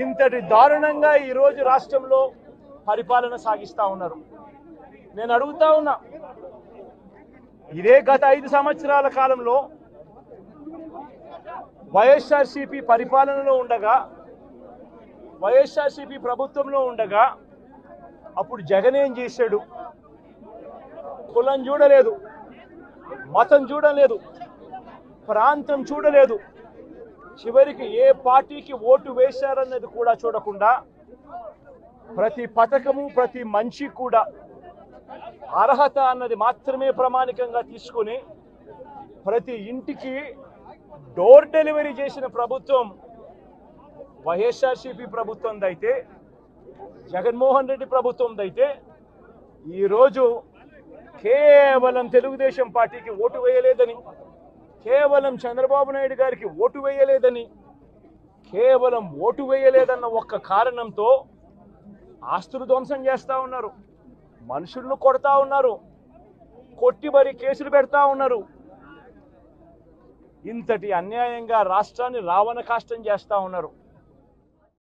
ఇంతటి దారుణంగా ఈరోజు రాష్ట్రంలో పరిపాలన సాగిస్తూ ఉన్నారు. నేను అడుగుతా ఉన్నా, ఇదే గత 5 సంవత్సరాల కాలంలో వైఎస్ఆర్సీపీ పరిపాలనలో ఉండగా, వైఎస్ఆర్సీపీ ప్రభుత్వంలో ఉండగా అప్పుడు జగన్ ఏం చేశాడు? కులం చూడలేదు, మతం చూడలేదు, ప్రాంతం చూడలేదు, చివరికి ఏ పార్టీకి ఓటు వేశారన్నది కూడా చూడకుండా ప్రతి పథకము, ప్రతి మనిషి కూడా అర్హత అన్నది మాత్రమే ప్రామాణికంగా తీసుకొని ప్రతి ఇంటికి డోర్ డెలివరీ చేసిన ప్రభుత్వం వైఎస్ఆర్సీపీ ప్రభుత్వందైతే, జగన్మోహన్ రెడ్డి ప్రభుత్వందైతే ఈరోజు కేవలం తెలుగుదేశం పార్టీకి ఓటు వేయలేదని, కేవలం చంద్రబాబు నాయుడు గారికి ఓటు వేయలేదని, కేవలం ఓటు వేయలేదన్న ఒక్క కారణంతో ఆస్తులు ధ్వంసం చేస్తూ ఉన్నారు, మనుషులను కొడతా ఉన్నారు, కొట్టి మరి కేసులు పెడతా ఉన్నారు. ఇంతటి అన్యాయంగా రాష్ట్రాన్ని రావణ కాష్టం చేస్తూ ఉన్నారు.